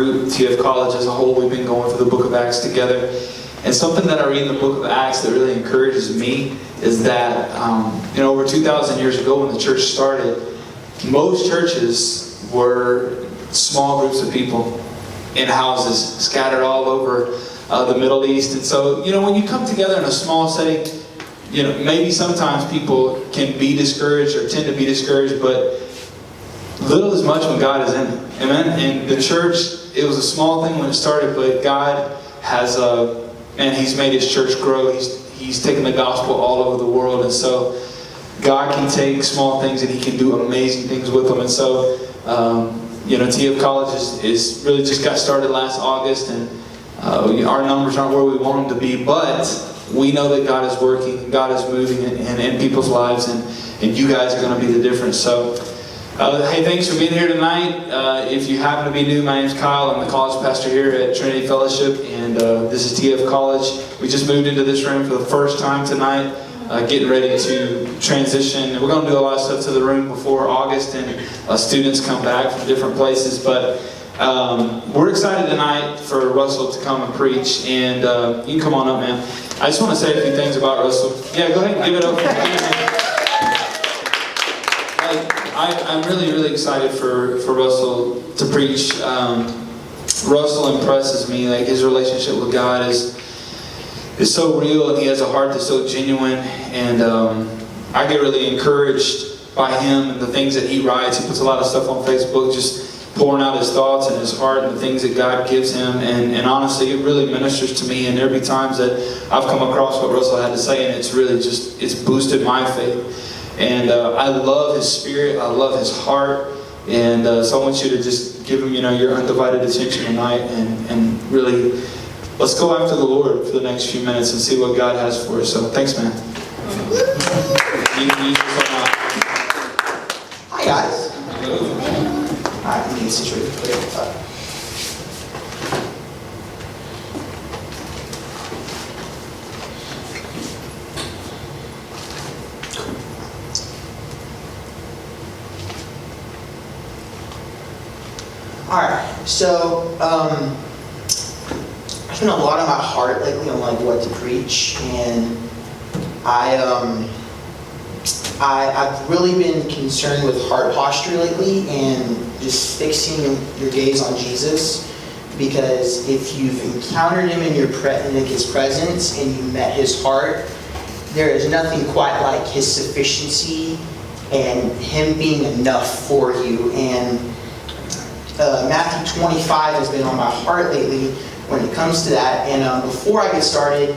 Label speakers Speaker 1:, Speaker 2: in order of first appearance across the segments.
Speaker 1: TFCollege as a whole, we've been going through the book of Acts together. And something that I read in the book of Acts that really encourages me is that, over 2,000 years ago when the church started, most churches were small groups of people in houses scattered all over the Middle East. And so, when you come together in a small setting, maybe sometimes people can be discouraged or tend to be discouraged, but little is much when God is in it. Amen? And the church, it was a small thing when it started, but God has, He's made His church grow. He's taken the gospel all over the world. And so God can take small things and He can do amazing things with them. And so, TFCollege is really just got started last August, and our numbers aren't where we want them to be, but we know that God is working, God is moving in people's lives, and you guys are going to be the difference. So, hey, thanks for being here tonight. If you happen to be new, my name's Kyle. I'm the college pastor here at Trinity Fellowship, and this is TFCollege. We just moved into this room for the first time tonight, getting ready to transition. We're going to do a lot of stuff to the room before August, and students come back from different places. But we're excited tonight for Russell to come and preach, and you can come on up, man. I just want to say a few things about Russell. Yeah, go ahead and give it up. I'm really, really excited for Russell to preach. Russell impresses me. Like, his relationship with God is so real, and he has a heart that's so genuine. And I get really encouraged by him and the things that he writes. He puts a lot of stuff on Facebook, just pouring out his thoughts and his heart and the things that God gives him. And honestly, it really ministers to me. And there'll be times that I've come across what Russell had to say, and it's really it's boosted my faith. And I love his spirit. I love his heart. And so I want you to just give him, your undivided attention tonight. And really, let's go after the Lord for the next few minutes and see what God has for us. So thanks, man.
Speaker 2: Hi, guys. Alright, let me get situated. Alright, so there's been a lot on my heart lately on what to preach, and I've really been concerned with heart posture lately and just fixing your gaze on Jesus, because if you've encountered Him in His presence and you met His heart, there is nothing quite like His sufficiency and Him being enough for you. And Matthew 25 has been on my heart lately when it comes to that. And before I get started,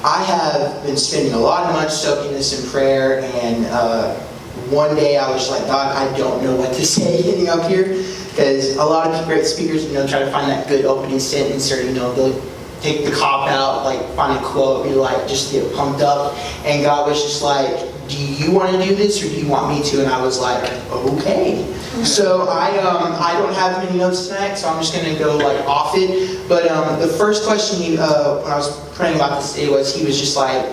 Speaker 2: I have been spending a lot of money soaking this in prayer. And one day I was like, God, I don't know what to say getting up here, because a lot of great speakers, try to find that good opening sentence, or they'll take the cop out, find a quote, just get pumped up. And God was just like, do you want to do this, or do you want me to? And I was like, okay. So I don't have many notes tonight, so I'm just going to go off it. But the first question when I was praying about this today was, he was just like,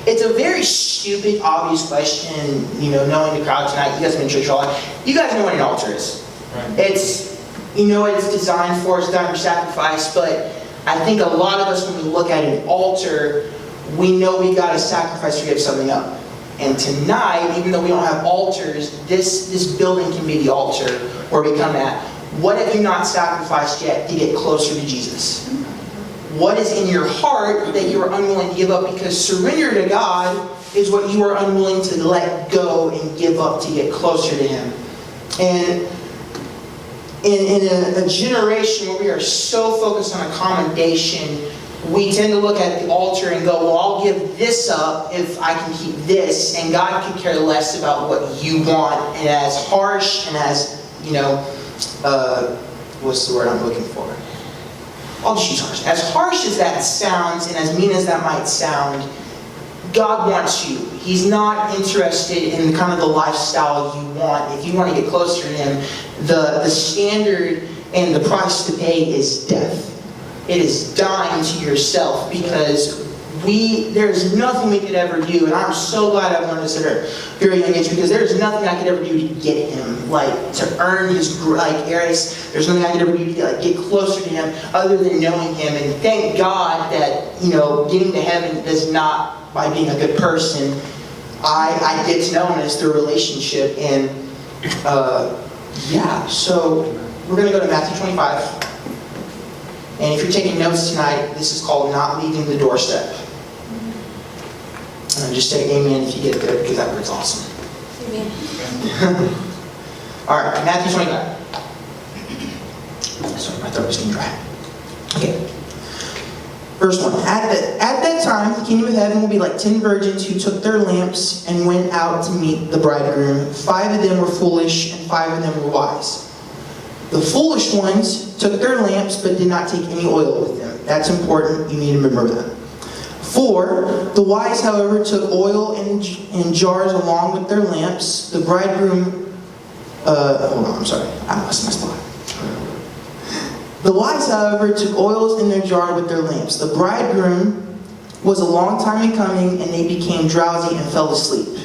Speaker 2: it's a very stupid, obvious question. Knowing the crowd tonight, you guys have been in church all life. You guys know what an altar is. Right. It's what it's designed for. It's designed for sacrifice. But I think a lot of us, when we look at an altar, we know we got to sacrifice to give something up. And tonight, even though we don't have altars, this building can be the altar where we come at. What have you not sacrificed yet to get closer to Jesus? What is in your heart that you are unwilling to give up? Because surrender to God is what you are unwilling to let go and give up to get closer to Him. And in a generation where we are so focused on accommodation, we tend to look at the altar and go, well, I'll give this up if I can keep this, and God can care less about what you want. And as harsh and as, what's the word I'm looking for? I'll just use harsh. As harsh as that sounds, and as mean as that might sound, God wants you. He's not interested in kind of the lifestyle you want. If you want to get closer to Him, the standard and the price to pay is death. It is dying to yourself, because there's nothing we could ever do, and I'm so glad I learned this at a very young age, because there's nothing I could ever do to get him, like to earn his Aries. There's nothing I could ever do to get closer to him other than knowing him. And thank God that getting to heaven is not by being a good person. I get to know him as through a relationship, and so we're going to go to Matthew 25. And if you're taking notes tonight, this is called not leaving the doorstep. And just say amen if you get there, because that word's awesome.
Speaker 3: Amen.
Speaker 2: All right, Matthew 25. Sorry, my throat was getting dry. Okay. Verse 1. At that time, the kingdom of heaven will be like 10 virgins who took their lamps and went out to meet the bridegroom. 5 of them were foolish, and 5 of them were wise. The foolish ones took their lamps but did not take any oil with them. That's important. You need to remember that. 4, the wise, however, took oil in jars along with their lamps. The bridegroom... hold on, I'm sorry. I lost my spot. The wise, however, took oils in their jar with their lamps. The bridegroom was a long time in coming, and they became drowsy and fell asleep.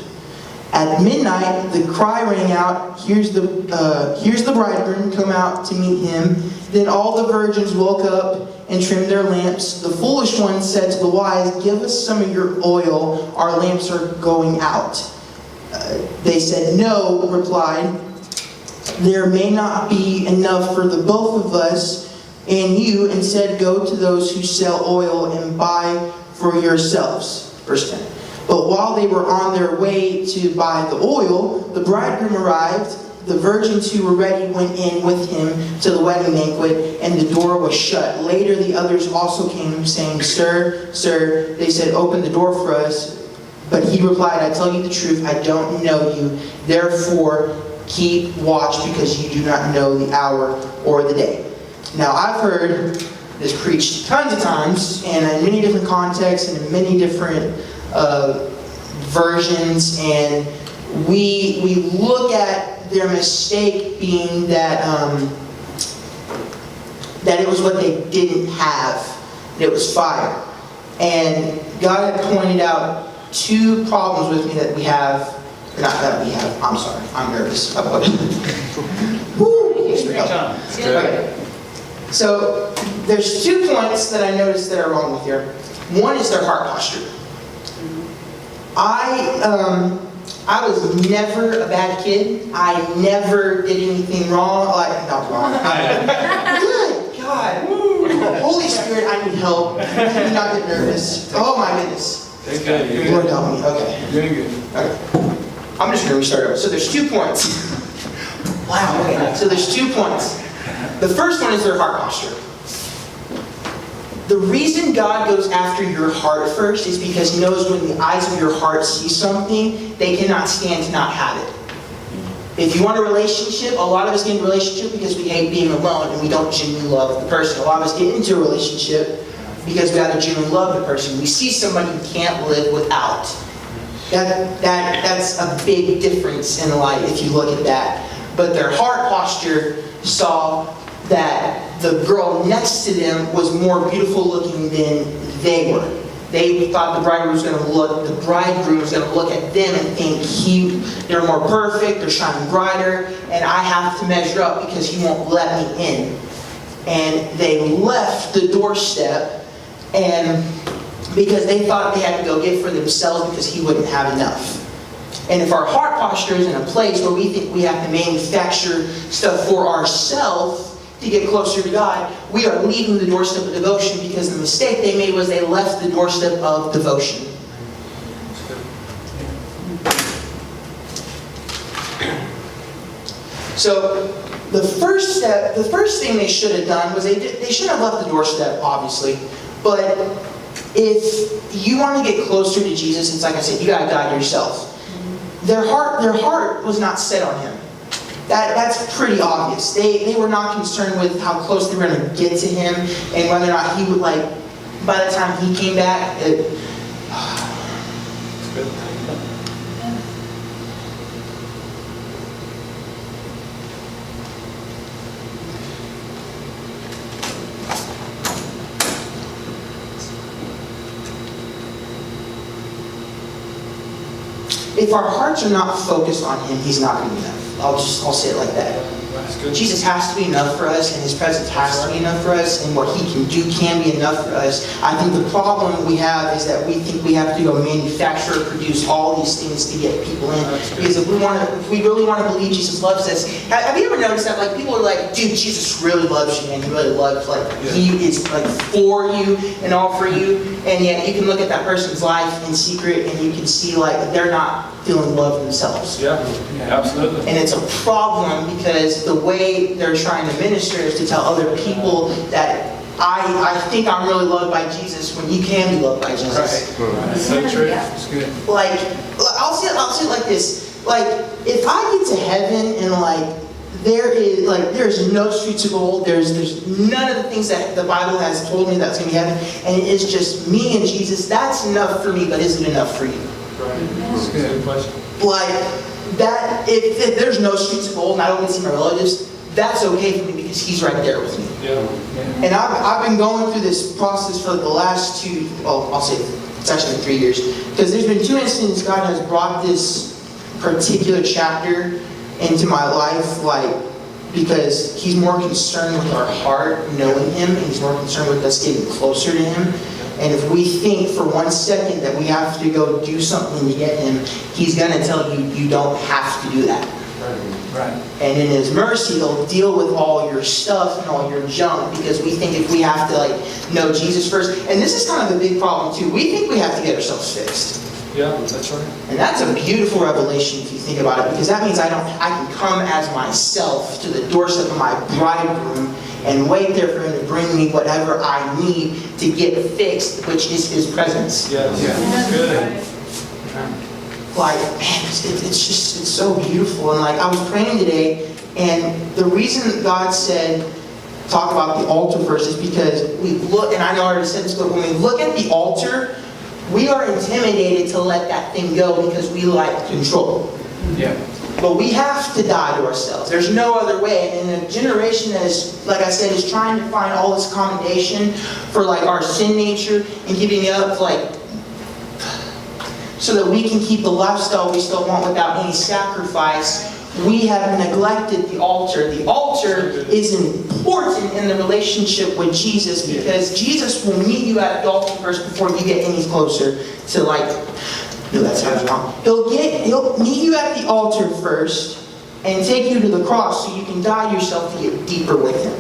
Speaker 2: At midnight, the cry rang out, here's the bridegroom, come out to meet him. Then all the virgins woke up and trimmed their lamps. The foolish ones said to the wise, give us some of your oil, our lamps are going out. They said, no, replied, there may not be enough for the both of us and you. Instead, go to those who sell oil and buy for yourselves. Verse 10. But while they were on their way to buy the oil, the bridegroom arrived. The virgins who were ready went in with him to the wedding banquet, and the door was shut. Later the others also came, saying, Sir, sir, they said, open the door for us. But he replied, I tell you the truth, I don't know you. Therefore, keep watch, because you do not know the hour or the day. Now, I've heard this preached tons of times, and in many different contexts, and in many different versions, and we look at their mistake being that that it was what they didn't have, that it was fire. And God had pointed out 2 problems with me that we have, not that we have, I'm sorry, I'm nervous. Woo! Okay. So, there's 2 points that I noticed that are wrong with here. One is their heart posture. I was never a bad kid. I never did anything wrong. Not wrong. Good God. Holy Spirit, I need help. I do not get nervous. Oh my goodness. Lord help me. Okay.
Speaker 4: Doing good.
Speaker 2: Okay. I'm just going to restart over. So there's 2 points. Wow. Okay. So there's 2 points. The first one is their heart posture. The reason God goes after your heart first is because He knows when the eyes of your heart see something, they cannot stand to not have it. If you want a relationship, a lot of us get into a relationship because we hate being alone and we don't genuinely love the person. A lot of us get into a relationship because we either genuinely love the person. We see somebody we can't live without. That's a big difference in life if you look at that. But their heart posture saw that the girl next to them was more beautiful looking than they were. They thought the bridegroom was going to look at them and think they're more perfect, they're shining brighter, and I have to measure up because he won't let me in. And they left the doorstep, and because they thought they had to go get for themselves because he wouldn't have enough. And if our heart posture is in a place where we think we have to manufacture stuff for ourselves to get closer to God, we are leaving the doorstep of devotion, because the mistake they made was they left the doorstep of devotion. So the first thing they should have done was they shouldn't have left the doorstep, obviously. But if you want to get closer to Jesus, it's like I said, you got to die to yourself. Their heart was not set on Him. That's pretty obvious. They were not concerned with how close they were going to get to Him and whether or not He would, by the time He came back, if our hearts are not focused on Him, He's not going to be enough. I'll say it like that. Jesus has to be enough for us, and His presence has to be enough for us, and what He can do can be enough for us. I think the problem we have is that we think we have to go manufacture or produce all these things to get people in. Because if we really want to believe Jesus loves us, have you ever noticed that like people are like, dude, Jesus really loves you, man. He really loves, like He is like for you and all for you, and yet you can look at that person's life in secret, and you can see like they're not feeling love themselves.
Speaker 3: Yeah, absolutely.
Speaker 2: And it's a problem because the way they're trying to minister is to tell other people that I think I'm really loved by Jesus when you can be loved by Jesus.
Speaker 3: Right. So true. It's good.
Speaker 2: Like, I'll say it like this. Like, if I get to heaven and like, there's no streets of gold, there's none of the things that the Bible has told me that's going to be heaven, and it is just me and Jesus, that's enough for me, but is it enough for you?
Speaker 3: Right. That's a good question.
Speaker 2: Like, that, if there's no streets of gold and I don't get to see my relatives, that's okay for me because He's right there with me.
Speaker 3: Yeah.
Speaker 2: And I've been going through this process for the last I'll say it's actually been 3 years. Because there's been 2 instances God has brought this particular chapter into my life, like, because He's more concerned with our heart knowing Him, and He's more concerned with us getting closer to Him. And if we think for 1 second that we have to go do something to get Him, He's going to tell you, you don't have to do that.
Speaker 3: Right.
Speaker 2: And in His mercy, He'll deal with all your stuff and all your junk, because we think if we have to like know Jesus first, and this is kind of a big problem too, we think we have to get ourselves fixed.
Speaker 3: Yeah, that's right.
Speaker 2: And that's a beautiful revelation if you think about it, because that means I can come as myself to the doorstep of my bridegroom and wait there for Him to bring me whatever I need to get fixed, which is His presence.
Speaker 3: Yes. Yeah. Good.
Speaker 2: Like, man, it's so beautiful. And like, I was praying today, and the reason God said, talk about the altar first, is because we look, and I know I already said this, but when we look at the altar, we are intimidated to let that thing go because we like control.
Speaker 3: Yeah.
Speaker 2: But we have to die to ourselves. There's no other way. And in a generation that is, like I said, is trying to find all this commendation for like our sin nature and giving up like so that we can keep the lifestyle we still want without any sacrifice, we have neglected the altar. The altar is important in the relationship with Jesus, because Jesus will meet you at the altar first before you get any closer to like, no, that sounds wrong. He'll meet you at the altar first and take you to the cross so you can die yourself to get deeper with Him.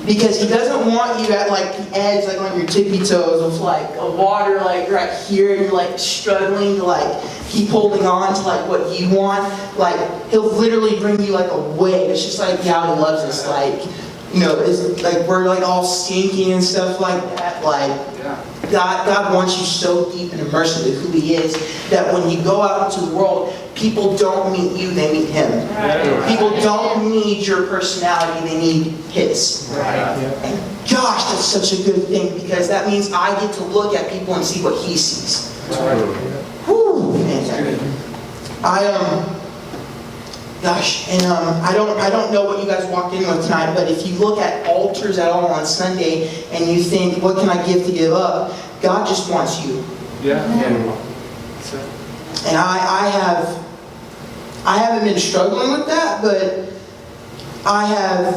Speaker 2: Because He doesn't want you at like the edge, like on your tippy toes with like a water like right here, and you're like struggling to like keep holding on to like what you want. Like He'll literally bring you like a wave. It's just like how He loves us. Like, you know, it's like we're like all stinky and stuff like that. Like God wants you so deep and immersed into who He is that when you go out into the world, people don't meet you, they meet Him. Right. People don't need your personality, they need His.
Speaker 3: Right.
Speaker 2: And gosh, that's such a good thing, because that means I get to look at people and see what He sees.
Speaker 3: Right.
Speaker 2: Whew, man. I don't know what you guys walked in with tonight, but if you look at altars at all on Sunday and you think, what can I give to give up? God just wants you.
Speaker 3: Yeah.
Speaker 2: And I haven't been struggling with that, but I have,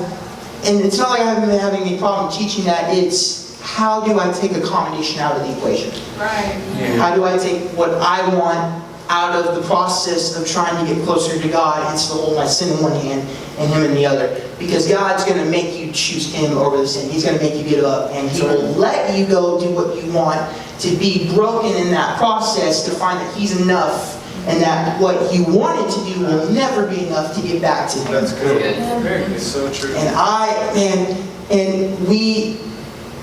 Speaker 2: and it's not like I haven't been having any problem teaching that. It's how do I take accommodation out of the equation?
Speaker 4: Right.
Speaker 3: Yeah.
Speaker 2: How do I take what I want out of the process of trying to get closer to God and still hold my sin in one hand and Him in the other? Because God's going to make you choose Him over the sin. He's going to make you get up, and He will let you go do what you want, to be broken in that process, to find that He's enough, and that what you wanted to do will never be enough to get back to Him.
Speaker 3: That's good. It's so true.
Speaker 2: And we,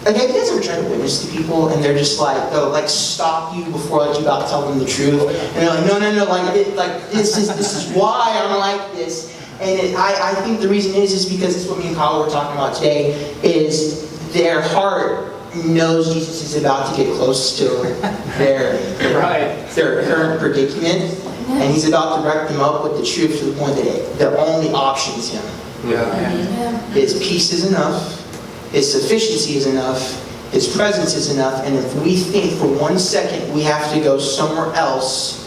Speaker 2: like, have you guys ever tried to witness to people and they're just like, they'll like stop you before like, you about to tell them the truth, and they're like, no, like this is why I'm like this. And I think the reason is because it's what me and Kyle were talking about today, is their heart knows Jesus is about to get close to their current predicament, and He's about to wreck them up with the truth to the point that their only option is Him. His peace is enough. His sufficiency is enough. His presence is enough. And if we think for 1 second we have to go somewhere else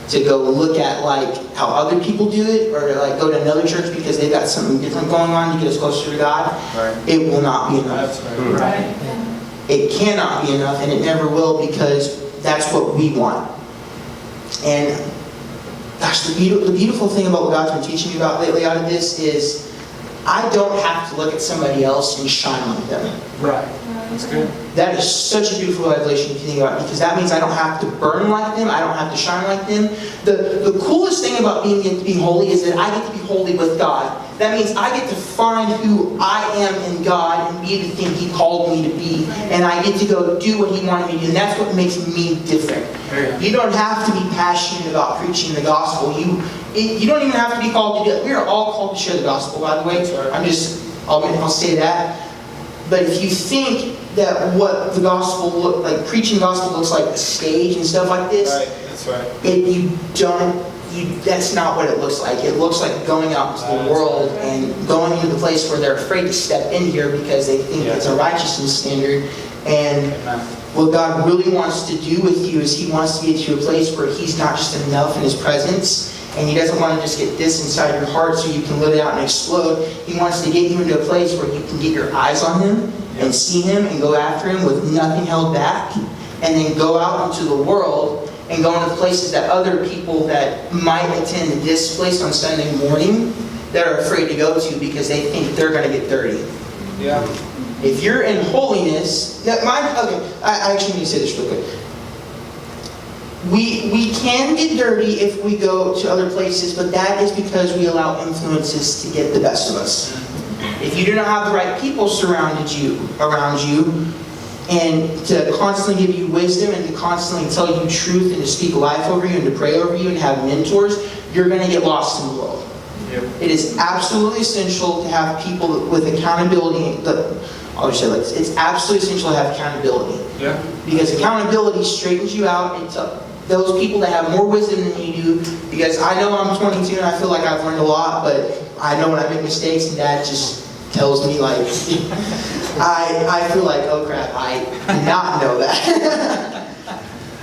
Speaker 2: to go look at like how other people do it, or to like go to another church because they've got something different going on to get us closer to God, it will not be enough.
Speaker 3: Right.
Speaker 2: It cannot be enough, and it never will, because that's what we want. And gosh, the beautiful thing about what God's been teaching me about lately out of this is I don't have to look at somebody else and shine like them.
Speaker 3: Right. That's good.
Speaker 2: That is such a beautiful revelation if you think about it, because that means I don't have to burn like them, I don't have to shine like them. The coolest thing about being holy is that I get to be holy with God. That means I get to find who I am in God and be the thing He called me to be. And I get to go do what He wanted me to do. And that's what makes me different. You don't have to be passionate about preaching the gospel. You don't even have to be called to do it. We are all called to share the gospel, by the way. I'll say that. But if you think that what the gospel preaching the gospel looks like a stage and stuff like this,
Speaker 3: Right. That's right.
Speaker 2: that's not what it looks like. It looks like going out into the world and going into the place where they're afraid to step in here because they think it's a righteousness standard. And what God really wants to do with you is He wants to get you to a place where He's not just enough in His presence, and He doesn't want to just get this inside your heart so you can live it out and explode. He wants to get you into a place where you can get your eyes on Him and see Him and go after Him with nothing held back, and then go out into the world and go into the places that other people that might attend this place on Sunday morning that are afraid to go to because they think they're going to get dirty.
Speaker 3: Yeah.
Speaker 2: If you're in holiness, I actually need to say this real quick. We can get dirty if we go to other places, but that is because we allow influences to get the best of us. If you do not have the right people around you, and to constantly give you wisdom and to constantly tell you truth and to speak life over you and to pray over you and have mentors, you're going to get lost in the world.
Speaker 3: Yep.
Speaker 2: It is absolutely essential to have people with accountability. I'll just say like this. It's absolutely essential to have accountability.
Speaker 3: Yeah.
Speaker 2: Because accountability straightens you out. It's those people that have more wisdom than you do. Because I know I'm 22 and I feel like I've learned a lot, but I know when I make mistakes, and Dad just tells me like, I feel like, oh crap, I did not know that.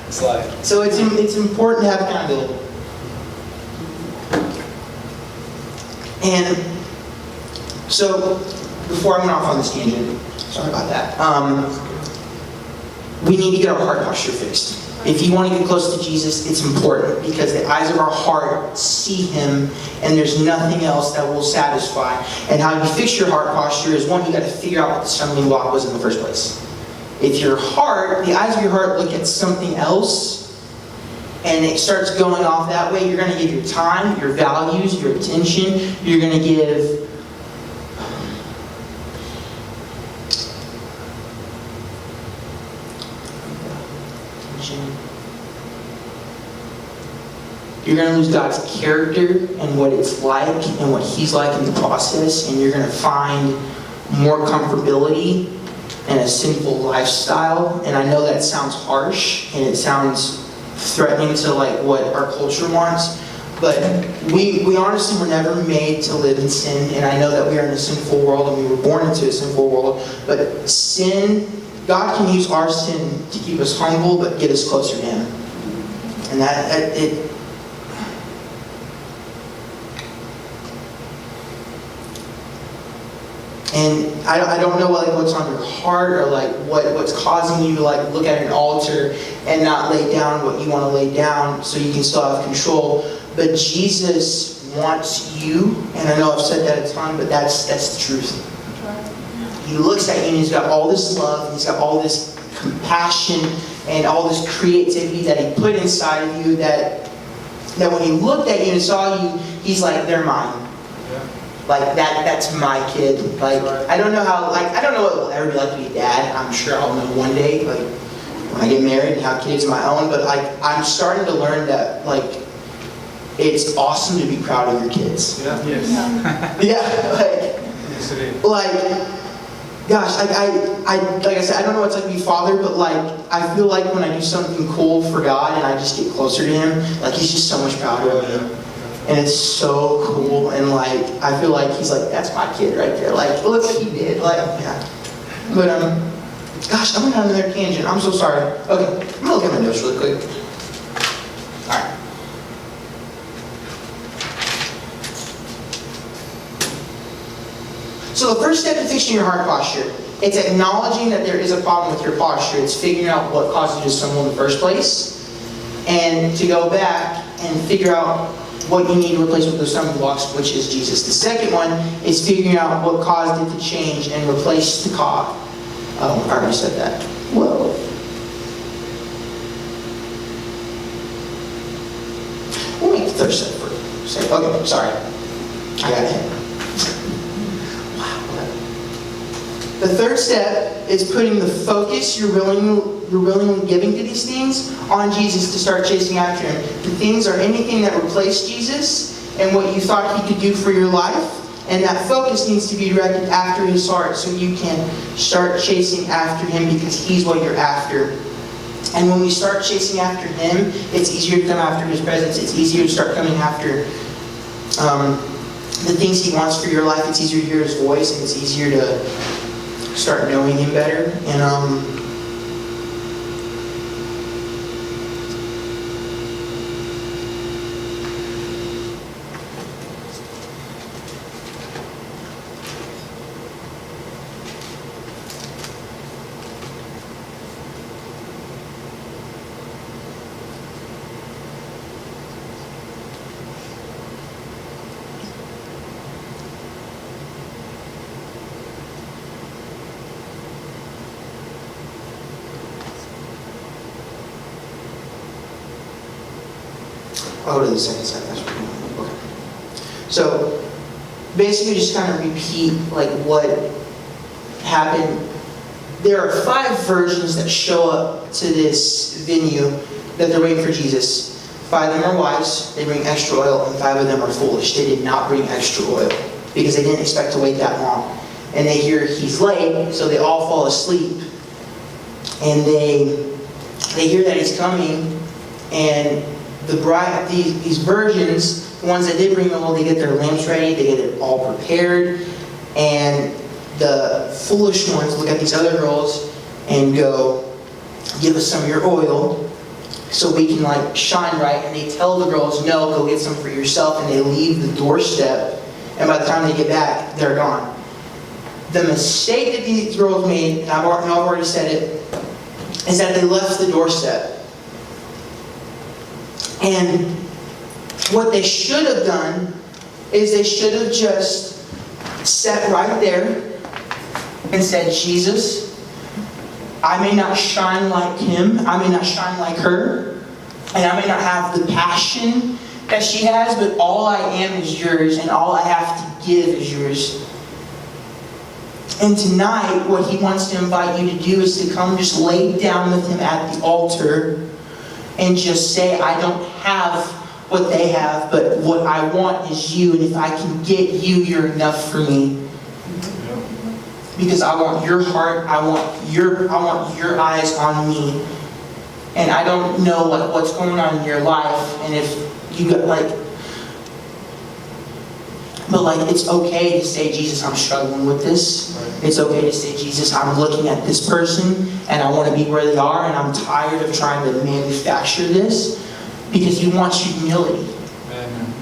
Speaker 3: It's like.
Speaker 2: So it's important to have accountability. And so, before I went off on this tangent, sorry about that, we need to get our heart posture fixed. If you want to get close to Jesus, it's important because the eyes of our heart see Him, and there's nothing else that will satisfy. And how you fix your heart posture is, one, you got to figure out what the stumbling block was in the first place. If your heart, the eyes of your heart look at something else, and it starts going off that way, you're going to give your time, your values, your attention, you're going to give you're going to lose God's character and what it's like and what He's like in the process, and you're going to find more comfortability in a sinful lifestyle. And I know that sounds harsh and it sounds threatening to like what our culture wants, but we honestly were never made to live in sin. And I know that we are in a sinful world and we were born into a sinful world, but sin, God can use our sin to keep us humble but get us closer to Him. And And I don't know what's on your heart or like what's causing you to like look at an altar and not lay down what you want to lay down so you can still have control. But Jesus wants you, and I know I've said that a ton, but that's the truth. He looks at you and He's got all this love, and He's got all this compassion and all this creativity that He put inside of you that when He looked at you and saw you, He's like, they're mine. Like that's my kid. Like I don't know what it will ever be like to be a dad. I'm sure I'll know one day, like when I get married and have kids of my own. But like I'm starting to learn that like it's awesome to be proud of your kids.
Speaker 3: Yeah. Yes.
Speaker 2: Yeah. Like
Speaker 3: Yes, it is.
Speaker 2: Gosh, like I said, I don't know what it's like to be a father, but like I feel like when I do something cool for God and I just get closer to Him, like He's just so much prouder of me. And it's so cool, and like I feel like He's like, that's my kid right there. Like, look what he did. Like, yeah. But gosh, I went on another tangent. I'm so sorry. Okay, I'm gonna look at my notes really quick. All right. So the first step in fixing your heart posture, it's acknowledging that there is a problem with your posture. It's figuring out what caused you to stumble in the first place, and to go back and figure out what you need to replace with those stumbling blocks, which is Jesus. The second one is figuring out what caused it to change and replace the cause. Oh, I already said that. Whoa. We'll make the third step first. Okay, sorry. I got it. Wow. The third step is putting the focus you're willingly giving to these things on Jesus to start chasing after Him. The things are anything that replaced Jesus and what you thought He could do for your life. And that focus needs to be directed after His heart so you can start chasing after Him because He's what you're after. And when we start chasing after Him, it's easier to come after His presence. It's easier to start coming after the things He wants for your life. It's easier to hear His voice, and it's easier to start knowing Him better. And I'll go to the second step. That's what we're doing. Okay. So basically, just kind of repeat like what happened. There are 5 virgins that show up to this venue that they're waiting for Jesus. 5 of them are wise. They bring extra oil, and 5 of them are foolish. They did not bring extra oil because they didn't expect to wait that long. And they hear He's late, so they all fall asleep. And they hear that He's coming, and the bride, these virgins, the ones that did bring the oil, they get their lamps ready, they get it all prepared, and the foolish ones look at these other girls and go, give us some of your oil so we can like shine right. And they tell the girls, no, go get some for yourself, and they leave the doorstep, and by the time they get back, they're gone. The mistake that these girls made, and I've already said it, is that they left the doorstep. And what they should have done is they should have just sat right there and said, Jesus, I may not shine like him, I may not shine like her, and I may not have the passion that she has, but all I am is yours, and all I have to give is yours. And tonight, what He wants to invite you to do is to come just lay down with Him at the altar and just say, I don't have what they have, but what I want is you. And if I can get you, you're enough for me. Because I want your heart, I want your eyes on me. And I don't know what's going on in your life. And if you got but it's okay to say, Jesus, I'm struggling with this. It's okay to say, Jesus, I'm looking at this person and I want to be where they are, and I'm tired of trying to manufacture this, because He wants humility. Amen.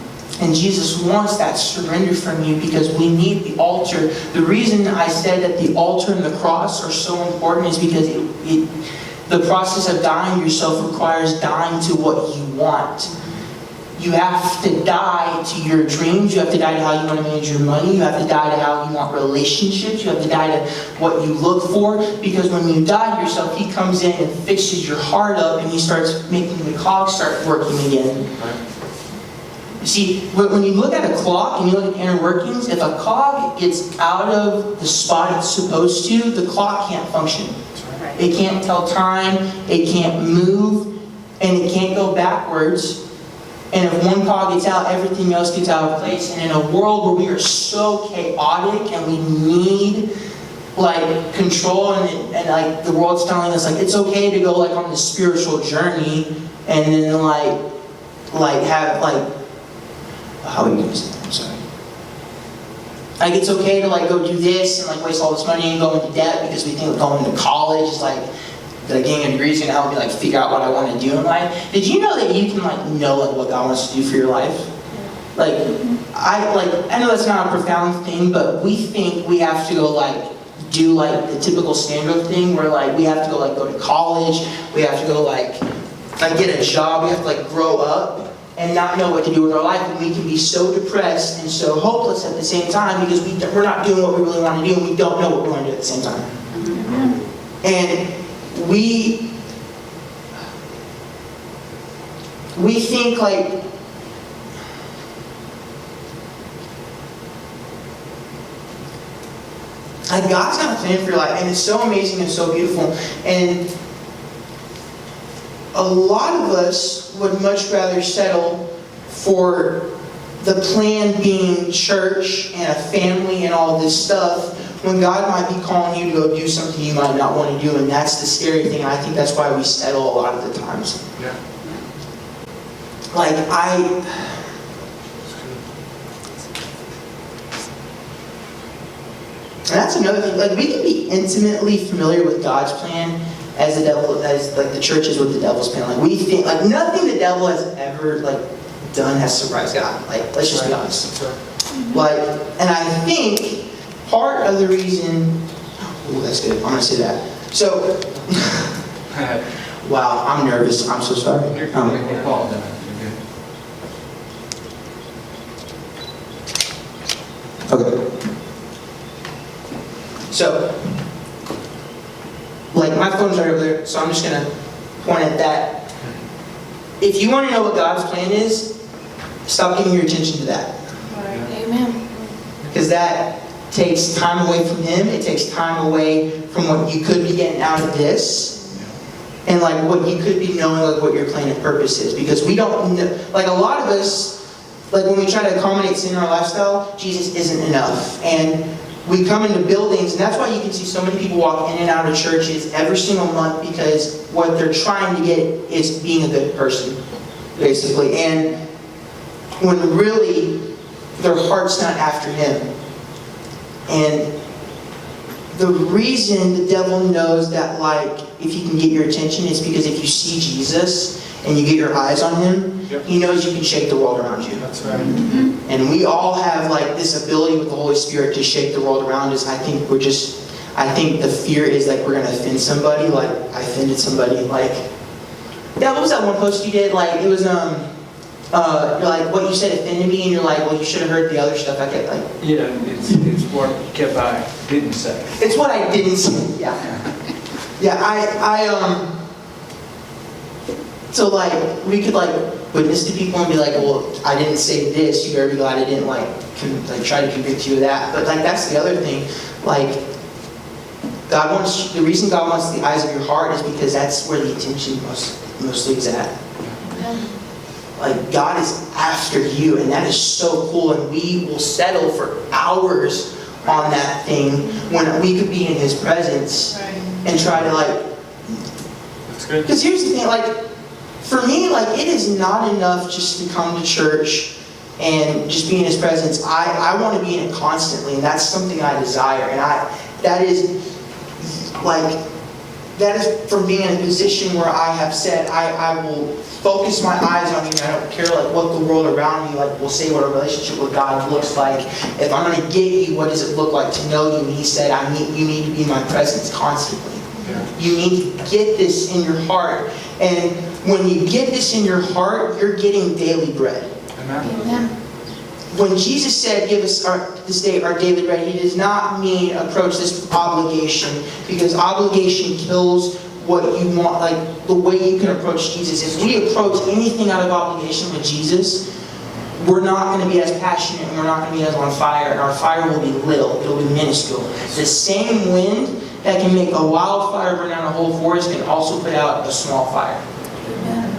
Speaker 2: And Jesus wants that surrender from you, because we need the altar. The reason I said that the altar and the cross are so important is because the process of dying yourself requires dying to what you want. You have to die to your dreams. You have to die to how you want to manage your money. You have to die to how you want relationships. You have to die to what you look for. Because when you die to yourself, He comes in and fixes your heart up, and He starts making the cogs start working again. You see, when you look at a clock and you look at inner workings, if a cog gets out of the spot it's supposed to, the clock can't function. It can't tell time, it can't move, and it can't go backwards. And if one cog gets out, everything else gets out of place. And in a world where we are so chaotic and we need control, and the world's telling us it's okay to go on this spiritual journey, and then have how are you gonna say that? I'm sorry. It's okay to go do this and waste all this money and go into debt because we think going to college is getting a degree is going to help me figure out what I want to do in life. Did you know that you can know what God wants to do for your life? I know that's not a profound thing, but we think we have to go do the typical standard thing where we have to go to college, we have to go get a job, we have to grow up and not know what to do with our life, and we can be so depressed and so hopeless at the same time because we're not doing what we really want to do and we don't know what we want to do at the same time. And we think God's got a plan for your life, and it's so amazing and so beautiful. And a lot of us would much rather settle for the plan being church and a family and all this stuff when God might be calling you to go do something you might not want to do, and that's the scary thing. And I think that's why we settle a lot of the times.
Speaker 3: Yeah.
Speaker 2: And that's another thing. We can be intimately familiar with God's plan as the church is with the devil's plan. We think nothing the devil has ever done has surprised God. Let's just be honest. And I think part of the reason. Oh, that's good. I'm gonna say that. So. Wow, I'm nervous. I'm so sorry. Okay. So, my phone's right over there, so I'm just going to point at that. If you want to know what God's plan is, stop giving your attention to that.
Speaker 4: Right. Amen.
Speaker 2: Because that takes time away from Him. It takes time away from what you could be getting out of this. And what you could be knowing what your plan and purpose is. Because we don't know, a lot of us, when we try to accommodate sin in our lifestyle, Jesus isn't enough. And we come into buildings, and that's why you can see so many people walk in and out of churches every single month, because what they're trying to get is being a good person, basically. And when really their heart's not after Him. And the reason the devil knows that if he can get your attention is because if you see Jesus and you get your eyes on Him, He knows you can shake the world around you.
Speaker 3: That's right.
Speaker 2: And we all have this ability with the Holy Spirit to shake the world around us. I think the fear is we're going to offend somebody. I offended somebody. Yeah, what was that one post you did? It was you're what you said offended me, and you're well, you should have heard the other stuff. I kept
Speaker 3: Yeah, it's what I didn't say.
Speaker 2: It's what I didn't say. Yeah. Yeah, so we could witness to people and be well, I didn't say this, you better be glad I didn't try to convict you of that. But that's the other thing. The reason God wants the eyes of your heart is because that's where the attention mostly is at. God is after you, and that is so cool, and we will settle for hours on that thing when we could be in His presence and try to
Speaker 3: That's good.
Speaker 2: because here's the thing, for me, it is not enough just to come to church and just be in His presence. I want to be in it constantly, and that's something I desire. And that is from being in a position where I have said, I will focus my eyes on You. I don't care what the world around me will say what a relationship with God looks like. If I'm going to get you, what does it look like to know You? And He said, you need to be in My presence constantly.
Speaker 3: Yeah.
Speaker 2: You need to get this in your heart. And when you get this in your heart, you're getting daily bread.
Speaker 3: Amen.
Speaker 2: When Jesus said, give us this day our daily bread, He does not mean approach this with obligation, because obligation kills what you want, the way you can approach Jesus. If we approach anything out of obligation with Jesus, we're not going to be as passionate, and we're not going to be as on fire, and our fire will be little, it'll be minuscule. The same wind that can make a wildfire burn down a whole forest can also put out a small fire.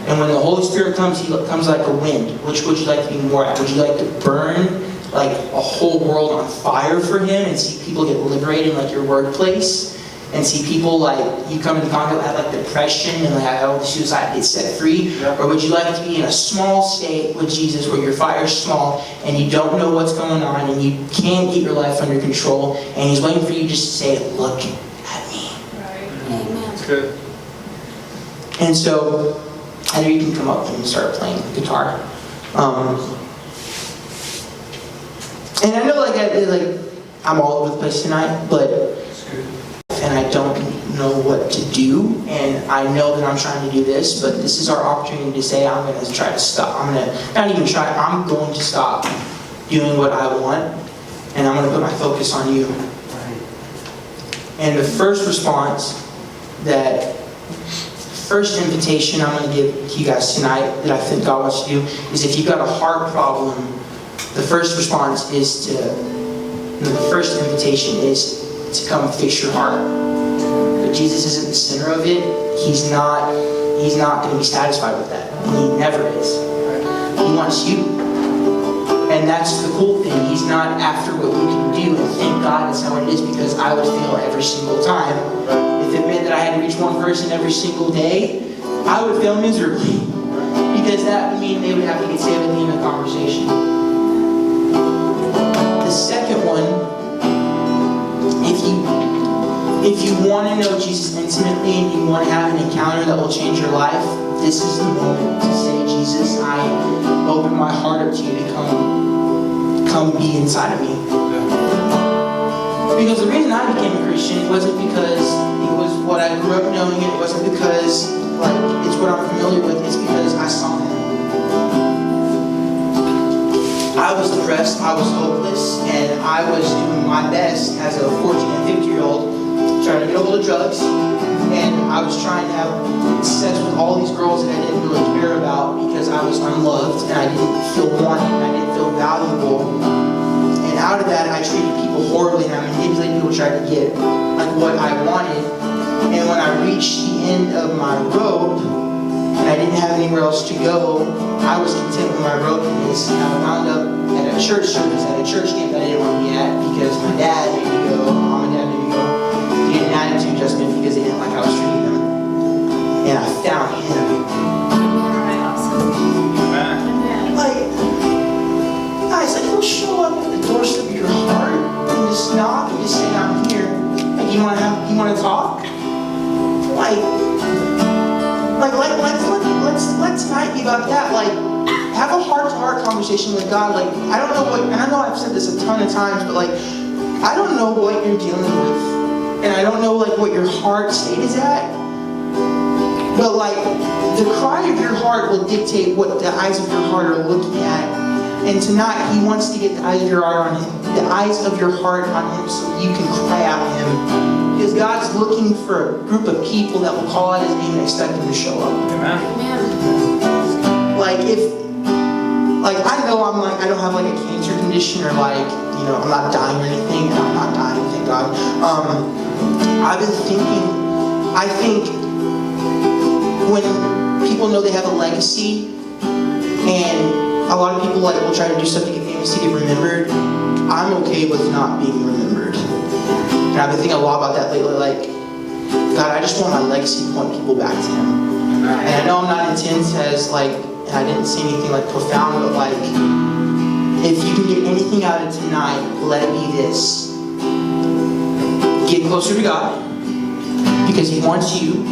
Speaker 2: And when the Holy Spirit comes, He comes like a wind. Which would you like to be more at? Would you like to burn a whole world on fire for Him and see people get liberated in your workplace? And see people you come into contact with depression and have suicide get set free?
Speaker 3: Yeah.
Speaker 2: Or would you like to be in a small state with Jesus where your fire's small and you don't know what's going on and you can't get your life under control and He's waiting for you just to say, look at Me.
Speaker 4: Right. Amen.
Speaker 3: That's good.
Speaker 2: And so, Heather, you can come up and start playing guitar. And I know I'm all over the place tonight, but and I don't know what to do, and I know that I'm trying to do this, but this is our opportunity to say I'm going to try to stop. I'm going to stop doing what I want, and I'm going to put my focus on you. And the first invitation I'm going to give to you guys tonight that I think God wants to do is if you've got a heart problem, the first invitation is to come fix your heart. But Jesus isn't the center of it. He's not going to be satisfied with that. And He never is. He wants you. And that's the cool thing. He's not after what you can do. And thank God that's how it is, because I would fail every single time. If it meant that I had to reach one person every single day, I would fail miserably. Because that would mean they would have to get saved at the end of the conversation. The second one, if you want to know Jesus intimately and you want to have an encounter that will change your life, this is the moment to say, Jesus, I open my heart up to you to come be inside of me. Because the reason I became a Christian wasn't because it was what I grew up knowing, it wasn't because it's what I'm familiar with, it's because I saw Him. I was depressed, I was hopeless, and I was doing my best as a 14 and 15-year-old trying to get a hold of drugs, and I was trying to have sex with all these girls that I didn't really care about because I was unloved and I didn't feel wanted and I didn't feel valuable. And out of that, I treated people horribly and I manipulated people to try to get what I wanted. And when I reached the end of my rope and I didn't have anywhere else to go, I was content with my brokenness, and I wound up at a church service, at a church camp that I didn't want to be at because my dad made me go, my mom and dad made me go. He had an attitude adjustment because they didn't like how I was treating them. And I found Him. Guys, He'll show up at the doorstep of your heart and just knock and just say, I'm here. You want to talk? Let tonight be about that. Have a heart-to-heart conversation with God. I don't know and I know I've said this a ton of times, but I don't know what you're dealing with, and I don't know what your heart state is at. But the cry of your heart will dictate what the eyes of your heart are looking at. And tonight, He wants to get the eyes of your heart on Him, the eyes of your heart on Him, so you can cry out to Him. Because God's looking for a group of people that will call out His name and expect Him to show up.
Speaker 3: Amen.
Speaker 2: I know I don't have a cancer condition or I'm not dying or anything, and I'm not dying, thank God. I've been thinking, I think when people know they have a legacy, and a lot of people will try to do stuff to get famous, to get remembered, I'm okay with not being remembered. And I've been thinking a lot about that lately, God, I just want my legacy to point people back to Him. And I know I'm not intense as and I didn't say anything profound, but if you can get anything out of tonight, let it be this. Get closer to God, because He wants you.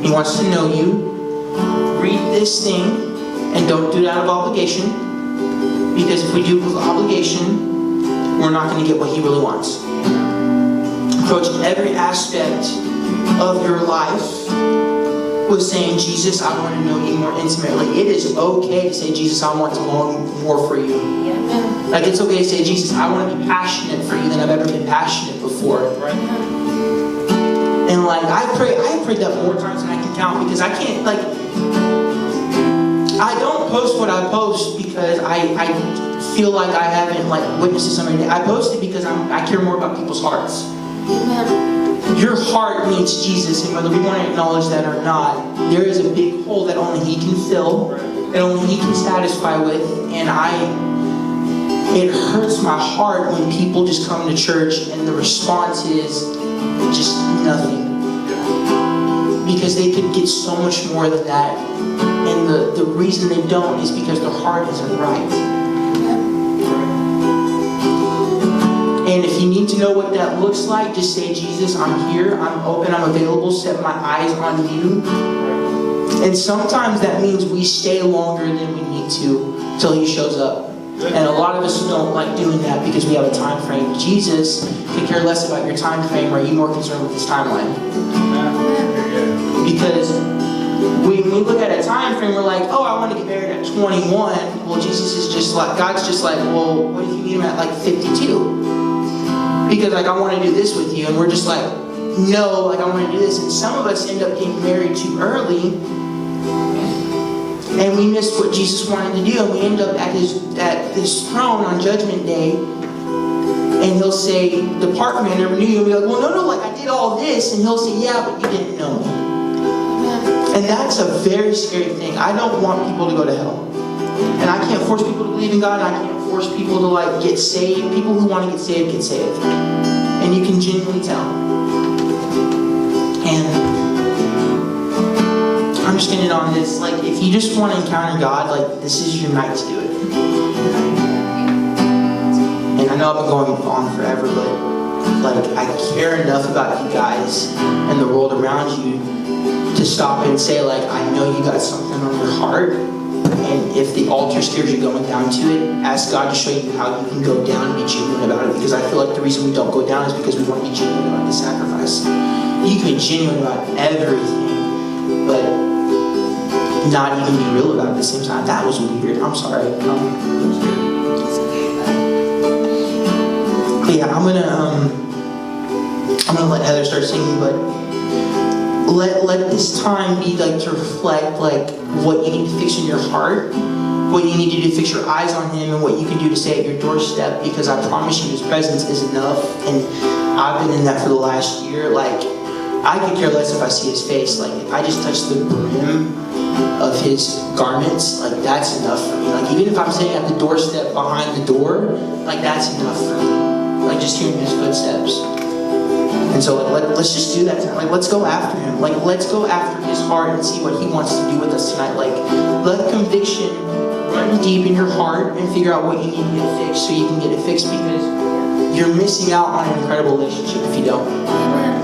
Speaker 2: He wants to know you. Read this thing, and don't do it out of obligation, because if we do it with obligation, we're not going to get what He really wants. Approach every aspect of your life with saying, Jesus, I want to know you more intimately. It is okay to say, Jesus, I want to long more for you.
Speaker 4: Yeah.
Speaker 2: It's okay to say, Jesus, I want to be passionate for you than I've ever been passionate before. Right? And I prayed that more times than I can count, because I can't, I don't post what I post because I feel like I haven't witnessed something. I post it because I care more about people's hearts.
Speaker 4: Amen.
Speaker 2: Your heart needs Jesus, and whether we want to acknowledge that or not, there is a big hole that only He can fill, that only He can satisfy with, and it hurts my heart when people just come to church and the response is just nothing. Because they could get so much more than that, and the reason they don't is because their heart isn't right. And if you need to know what that looks like, just say, Jesus, I'm here, I'm open, I'm available, set my eyes on you. And sometimes that means we stay longer than we need to till He shows up. And a lot of us don't like doing that because we have a time frame. Jesus could care less about your time frame. Are you more concerned with his timeline? Because when we look at a time frame, we're like, oh, I want to get married at 21. Well, Jesus is just like, God's just like, well, what if you meet him at like 52? Because like, I want to do this with you. And we're just like, no, like I want to do this. And some of us end up getting married too early. And we miss what Jesus wanted to do. And we end up at this throne on Judgment Day. And he'll say, depart from me, I never knew you. And we'll be like, well, no, like I did all this. And he'll say, yeah, but you didn't know me. And that's a very scary thing. I don't want people to go to hell. And I can't force people to believe in God. And I can't force people to like get saved. People who want to get saved get saved. And you can genuinely tell. And I'm just getting on this. Like, if you just want to encounter God, like this is your night to do it. And I know I've been going on forever, but like I care enough about you guys and the world around you to stop and say, like, I know you got something on your heart, and if the altar scares you going down to it, ask God to show you how you can go down and be genuine about it, because I feel like the reason we don't go down is because we want to be genuine about the sacrifice. You can be genuine about everything, but not even be real about it at the same time. That was weird. I'm sorry. But yeah, I'm gonna let Heather start singing, but let this time be like to reflect like what you need to fix in your heart, what you need to do to fix your eyes on him, and what you can do to say at your doorstep, because I promise you his presence is enough. And I've been in that for the last year. Like, I could care less if I see his face. Like, if I just touch the brim of his garments, like that's enough for me. Like, even if I'm sitting at the doorstep behind the door, like that's enough for me. Like, just hearing his footsteps. And so like, let's just do that tonight. Like, let's go after him. Like, let's go after his heart and see what he wants to do with us tonight. Like, let conviction run deep in your heart and figure out what you need to get fixed so you can get it fixed, because you're missing out on an incredible relationship if you don't.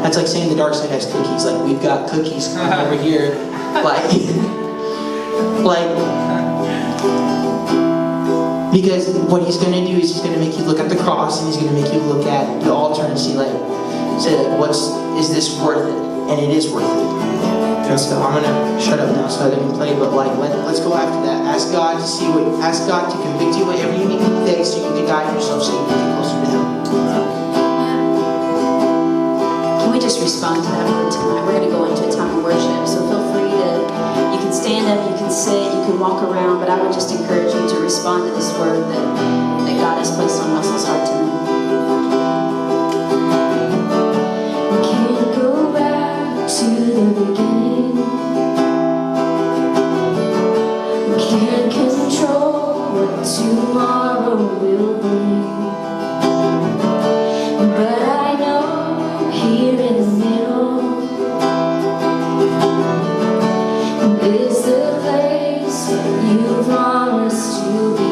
Speaker 2: That's like saying the dark side has cookies. Like, we've got cookies coming over here. Because what he's going to do is he's going to make you look at the cross, and he's going to make you look at the altar and say, is this worth it? And it is worth it. And so I'm going to shut up now so I can play, but like, let's go after that. Ask God to convict you whatever you need to fix, so you can guide yourself so you can get closer to him.
Speaker 4: Can we just respond to that word tonight? We're going to go into a time of worship, so feel free to, you can stand up, you can sit, you can walk around, but I would just encourage you to respond to this word that God has placed on Russell's heart tonight. We can't go back to the beginning. We can't control what tomorrow will bring. But I know here in the middle is the place you want us to be.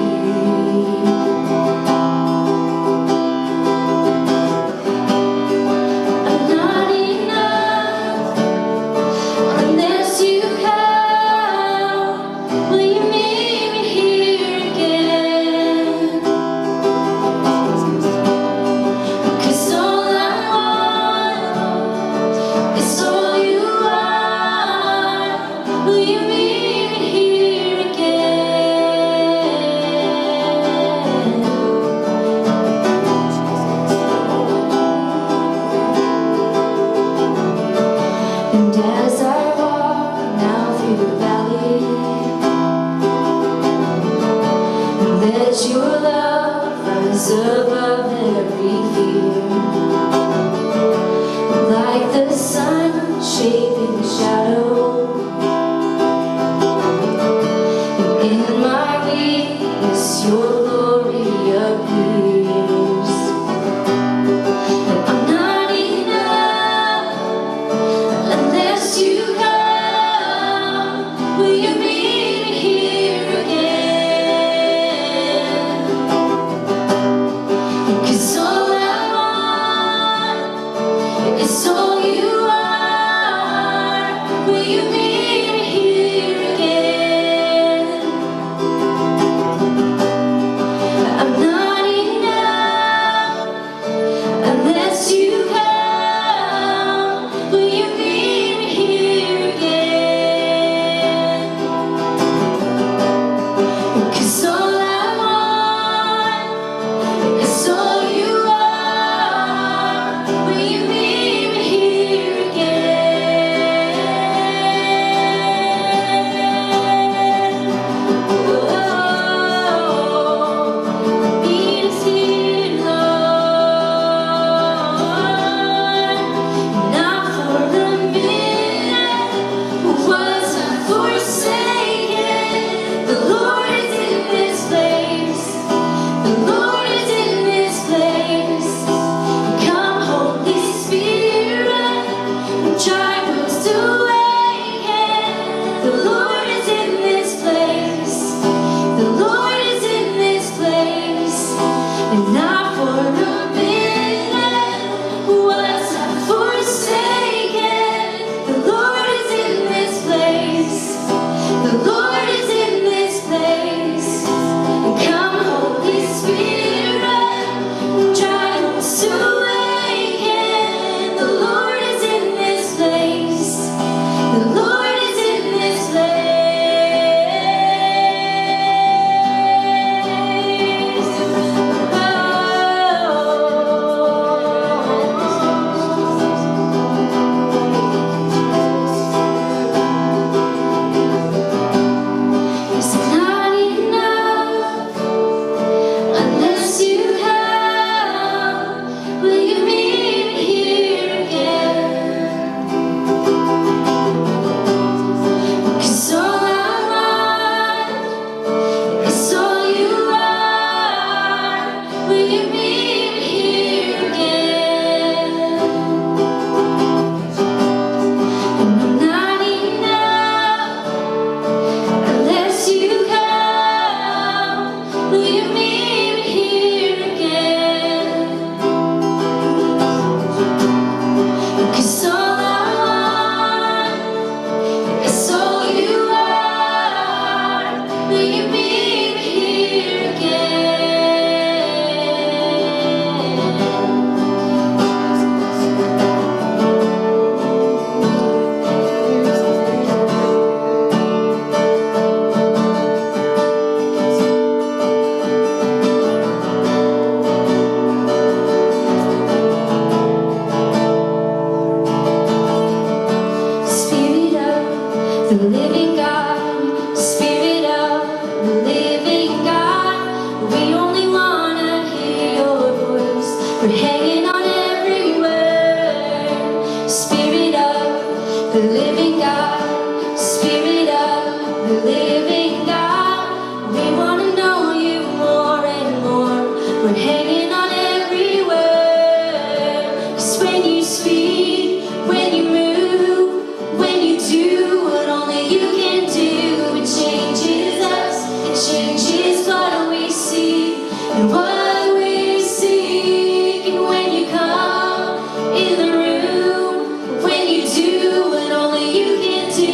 Speaker 4: the living God, Spirit of the living God. We only wanna hear your voice. We're hanging on every word. Spirit of the living God, Spirit of the living God. We wanna know you more and more. We're hanging on every word. 'Cause when you speak, when you move, when you do what only you can do, it changes us, it changes what we see and what we seek. And when you come in the room, when you do what only you can do,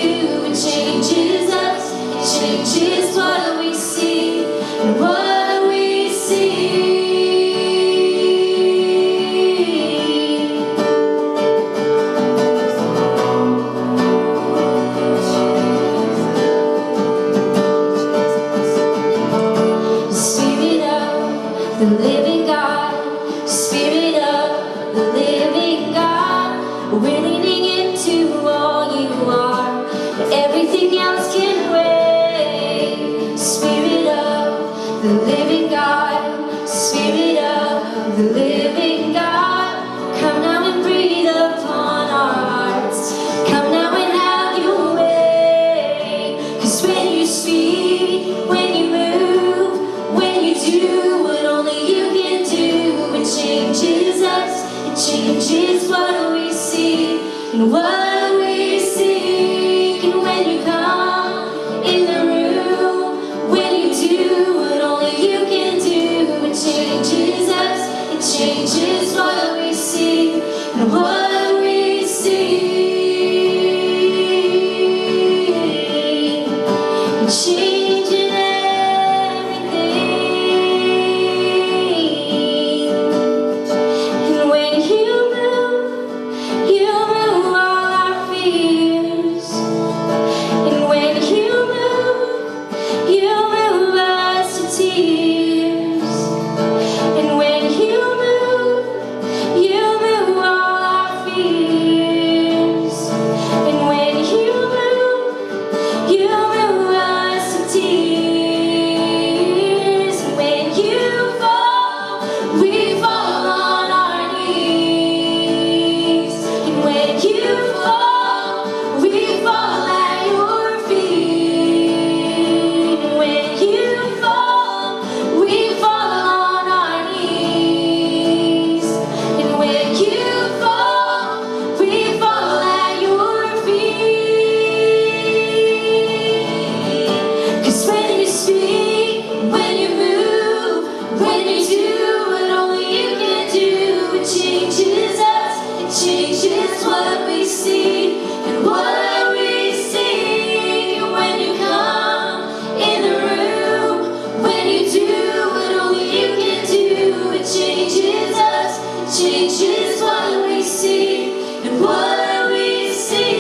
Speaker 4: it changes us, it changes what we see and what we see. Spirit of the living God, Spirit of the living God, we're leaning into all you are. Everything else can wait. Spirit of the living God, Spirit of the living God, come now and breathe upon our hearts. Come now and have your way. 'Cause when you speak, when you move, when you do what only you can do, it changes us, it changes what we see and what we seek. And when you come in the room, when you do what only you can do, it changes us, it changes what we see and what we see. It changes everything. And when you move all our fears. And when you move us to tears. And when you move all our fears. And when you move us to tears. And when you fall, we fall on our knees. And when you fall, we fall at your feet. And when you fall, we fall on our knees. And when you fall, we fall at your feet. 'Cause when you speak, when you move, when you do what only you can do, it changes us, it changes what we see and what we see. And when you come in the room, when you do what only you can do, it changes us, it changes what we see and what we see.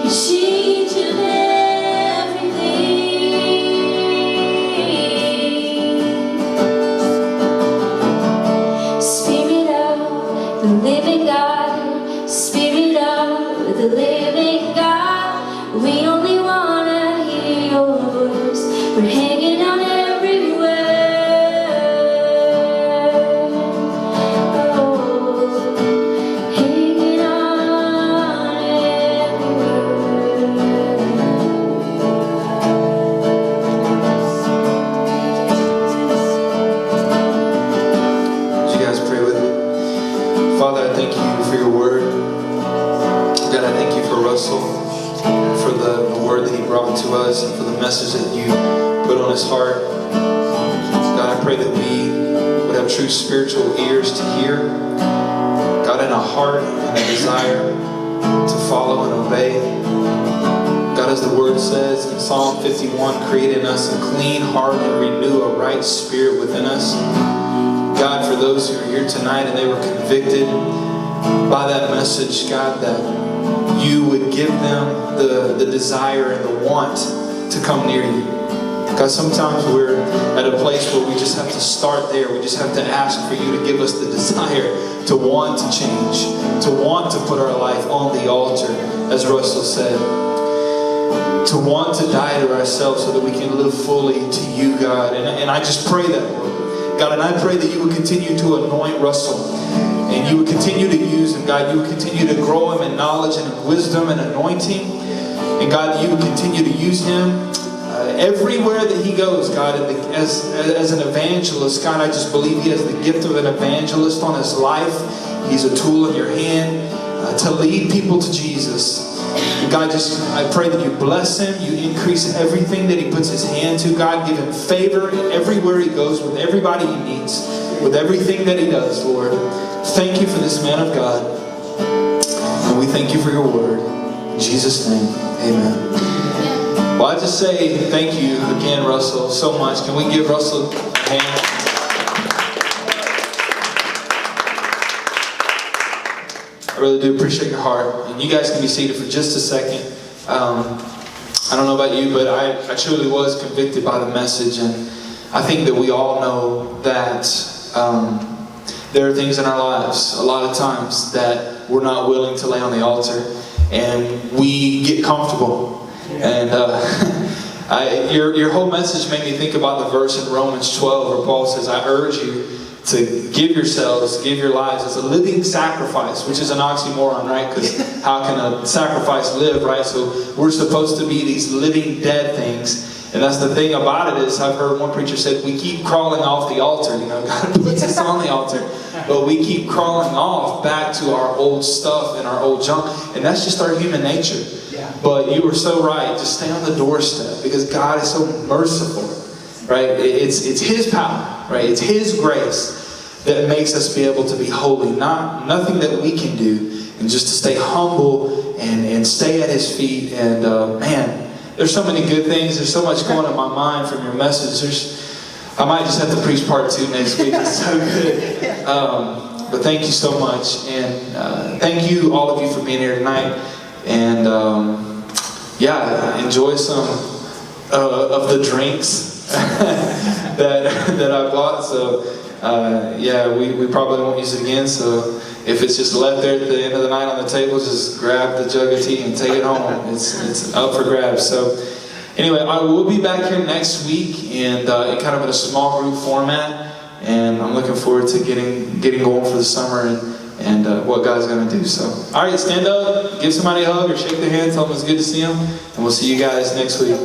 Speaker 4: It changes everything. Spirit of the living God, Spirit of the living God, we only wanna hear your voice. We're hanging on every word. Oh, hanging on every word.
Speaker 1: Would you guys pray with me? Father, I thank you for your word. God, I thank you for Russell, for the word that he brought to us, and for the message that you put on his heart. God, I pray that we would have true spiritual ears to hear. God, and a heart and a desire to follow and obey. God, as the word says in Psalm 51, create in us a clean heart and renew a right spirit within us. God, for those who are here tonight and they were convicted by that message, God, that you would give them the desire and the want to come near you. God, sometimes we're at a place where we just have to start there. We just have to ask for you to give us the desire to want to change. to want to put our life on the altar, as Russell said. To want to die to ourselves so that we can live fully to you, God. And I just pray that, Lord. God, and I pray that you would continue to anoint Russell. And you would continue to use him, God. You would continue to grow him in knowledge and in wisdom and anointing. And God, that you would continue to use him everywhere that he goes, God. As an evangelist, God, I just believe he has the gift of an evangelist on his life. He's a tool in your hand to lead people to Jesus. And God, I pray that you bless him, you increase everything that he puts his hand to. God, give him favor everywhere he goes, with everybody he meets, with everything that he does, Lord. Thank you for this man of God. And we thank you for your word. In Jesus' name, amen. Well, I just say thank you again, Russell, so much. Can we give Russell a hand? I really do appreciate your heart. And you guys can be seated for just a second. I don't know about you, but I truly was convicted by the message. And I think that we all know that there are things in our lives, a lot of times, that we're not willing to lay on the altar. And we get comfortable. And your whole message made me think about the verse in Romans 12 where Paul says, I urge you to give yourselves, give your lives as a living sacrifice, which is an oxymoron, right? Because how can a sacrifice live, right? So we're supposed to be these living dead things. And that's the thing about it is, I've heard one preacher said, we keep crawling off the altar. You know, God puts us on the altar. But we keep crawling off back to our old stuff and our old junk. And that's just our human nature. But you were so right. Just stay on the doorstep, because God is so merciful, right? It's His power, right? It's His grace that makes us be able to be holy. Nothing that we can do, and just to stay humble and stay at His feet. And man, there's so many good things. There's so much going on in my mind from your message. I might just have to preach part 2 next week. It's so good. But thank you so much, and thank you all of you for being here tonight. And yeah, enjoy some of the drinks that I bought. So yeah, we probably won't use it again. So if it's just left there at the end of the night on the table, just grab the jug of tea and take it home. It's up for grabs. So anyway, I will be back here next week, and kind of in a small group format. And I'm looking forward to getting going for the summer and what God's going to do. So, all right, stand up, give somebody a hug or shake their hand, tell them it's good to see them, and we'll see you guys next week.